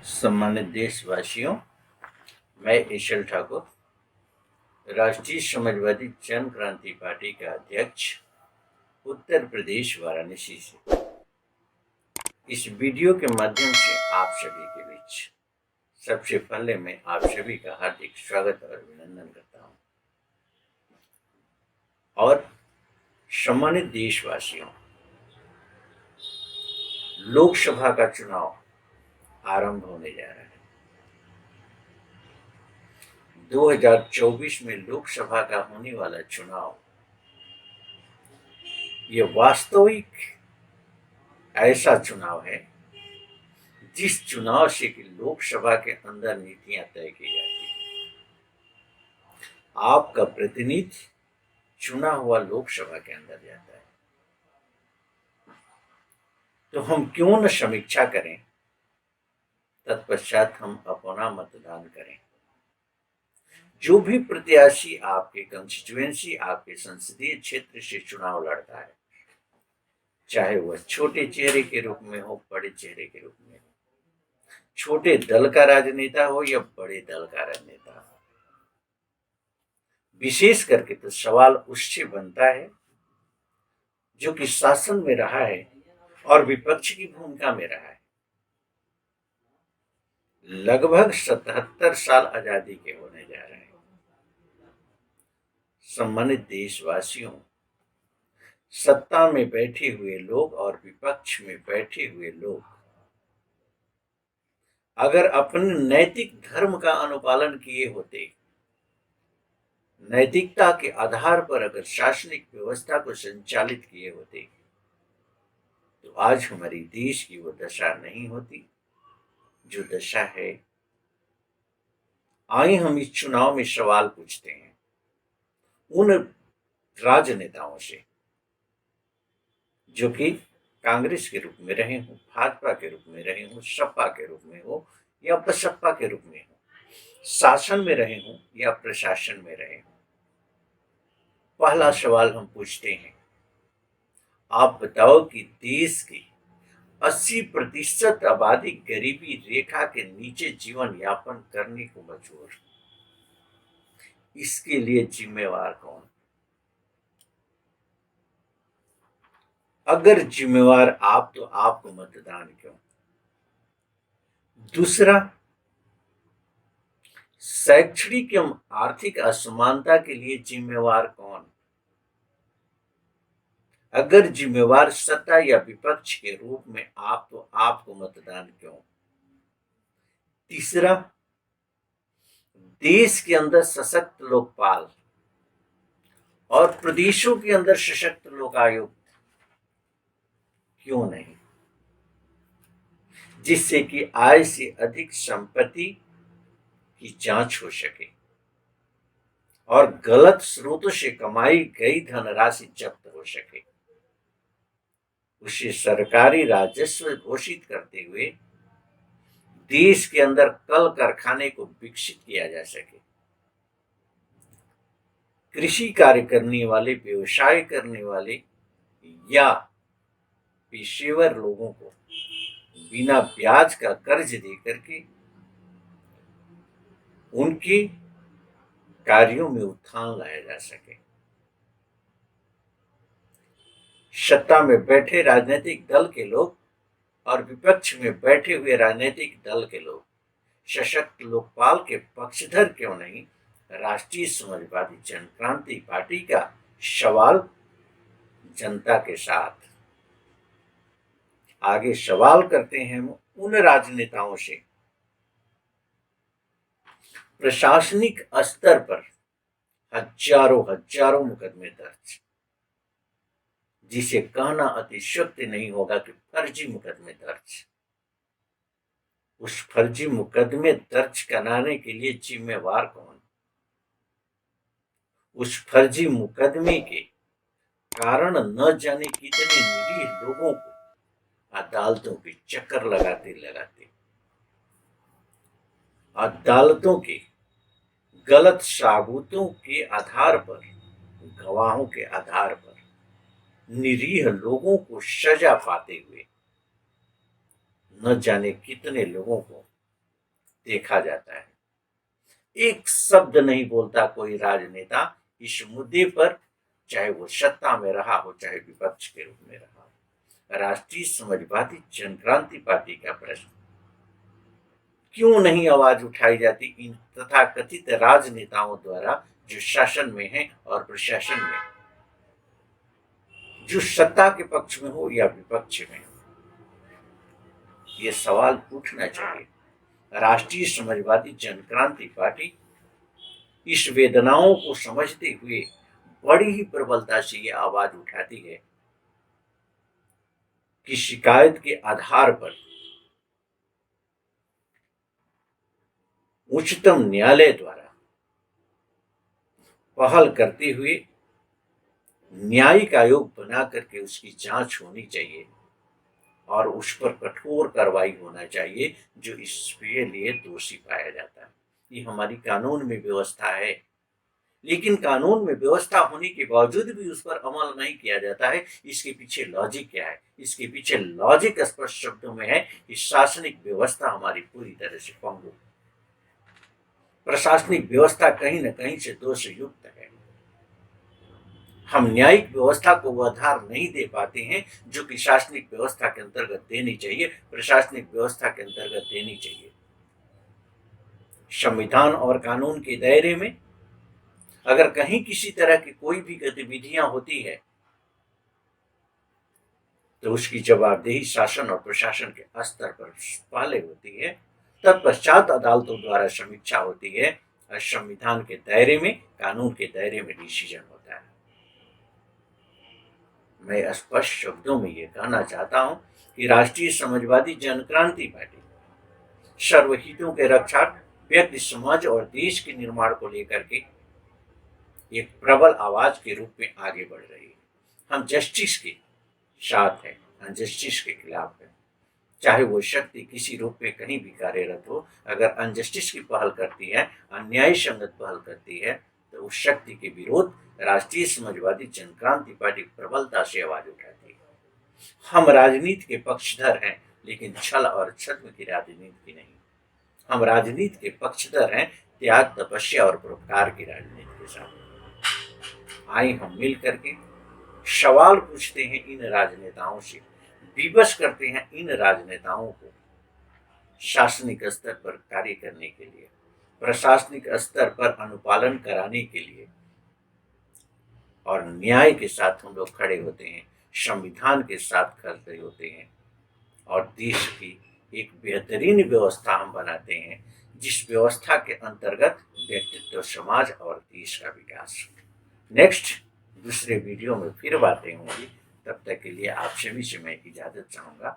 सम्मानित देशवासियों, मैं ईशल ठाकुर, राष्ट्रीय समाजवादी जन क्रांति पार्टी का अध्यक्ष, उत्तर प्रदेश वाराणसी से इस वीडियो के माध्यम से आप सभी के बीच सबसे पहले मैं आप सभी का हार्दिक स्वागत और अभिनंदन करता हूं। और सम्मानित देशवासियों, लोकसभा का चुनाव आरंभ होने जा रहा है। 2024 में लोकसभा का होने वाला चुनाव ये वास्तविक ऐसा चुनाव है जिस चुनाव से कि लोकसभा के अंदर नीतियां तय की जाती हैं। आपका प्रतिनिधि चुना हुआ लोकसभा के अंदर जाता है, तो हम क्यों न समीक्षा करें, तत्पश्चात हम अपना मतदान करें। जो भी प्रत्याशी आपके कंस्टिट्यूएंसी, आपके संसदीय क्षेत्र से चुनाव लड़ता है, चाहे वह छोटे चेहरे के रूप में हो, बड़े चेहरे के रूप में हो, छोटे दल का राजनेता हो या बड़े दल का राजनेता हो, विशेष करके तो सवाल उससे बनता है जो कि शासन में रहा है और विपक्ष की भूमिका में रहा है। लगभग 77 साल आजादी के होने जा रहे हैं। सम्मानित देशवासियों, सत्ता में बैठे हुए लोग और विपक्ष में बैठे हुए लोग अगर अपने नैतिक धर्म का अनुपालन किए होते, नैतिकता के आधार पर अगर शासनिक व्यवस्था को संचालित किए होते, तो आज हमारी देश की वो दशा नहीं होती जो दशा है। आइए हम इस चुनाव में सवाल पूछते हैं उन राजनेताओं से जो कि कांग्रेस के रूप में रहे हो, भाजपा के रूप में रहे हो, सपा के रूप में हो या बसपा के रूप में हो, शासन में रहे हो या प्रशासन में रहे हो। पहला सवाल हम पूछते हैं, आप बताओ कि देश की 80% आबादी गरीबी रेखा के नीचे जीवन यापन करने को मजबूर, इसके लिए जिम्मेवार कौन? अगर जिम्मेवार आप, तो आपको मतदान क्यों? दूसरा, शैक्षणिक एवं आर्थिक असमानता के लिए जिम्मेवार कौन? अगर जिम्मेवार सत्ता या विपक्ष के रूप में आप, तो आपको मतदान क्यों? तीसरा, देश के अंदर सशक्त लोकपाल और प्रदेशों के अंदर सशक्त लोकायुक्त क्यों नहीं, जिससे कि आय से अधिक संपत्ति की जांच हो सके और गलत स्रोतों से कमाई गई धनराशि जब्त हो सके, उसे सरकारी राजस्व घोषित करते हुए देश के अंदर कल कारखाने को विकसित किया जा सके, कृषि कार्य करने वाले, व्यवसाय करने वाले या पेशेवर लोगों को बिना ब्याज का कर्ज देकर के उनके कार्यों में उत्थान लाया जा सके। सत्ता में बैठे राजनीतिक दल के लोग और विपक्ष में बैठे हुए राजनीतिक दल के लोग सशक्त लोकपाल के पक्षधर क्यों नहीं? राष्ट्रीय समाजवादी जन क्रांति पार्टी का सवाल जनता के साथ। आगे सवाल करते हैं उन राजनेताओं से, प्रशासनिक स्तर पर हजारों मुकदमे दर्ज, जिसे कहना अतिशयोक्ति नहीं होगा कि फर्जी मुकदमे दर्ज। उस फर्जी मुकदमे दर्ज कराने के लिए जिम्मेवार कौन? उस फर्जी मुकदमे के कारण न जाने कितने निरीह लोगों को अदालतों के चक्कर लगाते अदालतों के गलत साबूतों के आधार पर, गवाहों के आधार पर निरीह लोगों को सजा पाते हुए न जाने कितने लोगों को देखा जाता है। एक शब्द नहीं बोलता कोई राजनेता इस मुद्दे पर, चाहे वो सत्ता में रहा हो चाहे विपक्ष के रूप में रहा हो। राष्ट्रीय समाजवादी जनक्रांति पार्टी का प्रश्न, क्यों नहीं आवाज उठाई जाती इन तथाकथित राजनेताओं द्वारा जो शासन में हैं और प्रशासन में, जो सत्ता के पक्ष में हो या विपक्ष में हो? ये सवाल उठना चाहिए। राष्ट्रीय समाजवादी जनक्रांति पार्टी इस वेदनाओं को समझते हुए बड़ी ही प्रबलता से ये आवाज उठाती है कि शिकायत के आधार पर उच्चतम न्यायालय द्वारा पहल करते हुए न्यायिक आयोग बना करके उसकी जांच होनी चाहिए और उस पर कठोर कार्रवाई होना चाहिए जो इसके लिए दोषी पाया जाता है। ये हमारी कानून में व्यवस्था है, लेकिन कानून में व्यवस्था होने के बावजूद भी उस पर अमल नहीं किया जाता है। इसके पीछे लॉजिक क्या है? इसके पीछे लॉजिक स्पष्ट शब्दों में है कि शासनिक व्यवस्था हमारी पूरी तरह से पंगु, प्रशासनिक व्यवस्था कहीं न कहीं से दोष युक्त है। हम न्यायिक व्यवस्था को वो आधार नहीं दे पाते हैं जो कि शासनिक व्यवस्था के अंतर्गत देनी चाहिए, प्रशासनिक व्यवस्था के अंतर्गत देनी चाहिए। संविधान और कानून के दायरे में अगर कहीं किसी तरह की कोई भी गतिविधियां होती है तो उसकी जवाबदेही शासन और प्रशासन के स्तर पर पहले होती है, तत्पश्चात अदालतों द्वारा समीक्षा होती है और संविधान के दायरे में, कानून के दायरे में डिसीजन होता है। मैं स्पष्ट शब्दों में ये कहना चाहता हूं कि राष्ट्रीय समाजवादी जनक्रांति पार्टी सर्वहितों के रक्षार्थ, व्यक्ति, समाज और देश के निर्माण को लेकर के एक प्रबल आवाज के रूप में आगे बढ़ रही है। हम जस्टिस के साथ है, अनजस्टिस के खिलाफ है। चाहे वो शक्ति किसी रूप में कहीं भी कार्यरत हो, अगर अनजस्टिस की पहल करती है, अन्याय संगत पहल करती है, तो उस शक्ति के विरोध राष्ट्रीय समाजवादी जनक्रांति पार्टी प्रबलता से आवाज उठाती है। हम राजनीति के पक्षधर हैं, लेकिन छल और छद्म की राजनीति की नहीं। हम राजनीति के पक्षधर हैं त्याग, तपस्या और परोपकार की राजनीति के साथ। आइए हम मिल करके सवाल पूछते हैं इन राजनेताओं से, विवश करते हैं इन राजनेताओं को शासनिक स्तर पर कार्य करने के लिए, प्रशासनिक स्तर पर अनुपालन कराने के लिए, और न्याय के साथ हम लोग खड़े होते हैं, संविधान के साथ खड़े होते हैं और देश की एक बेहतरीन व्यवस्था हम बनाते हैं, जिस व्यवस्था के अंतर्गत व्यक्तित्व, समाज और देश का विकास। नेक्स्ट दूसरे वीडियो में फिर बातें होंगी। तब तक के लिए आप सभी से मैं इजाजत चाहूंगा।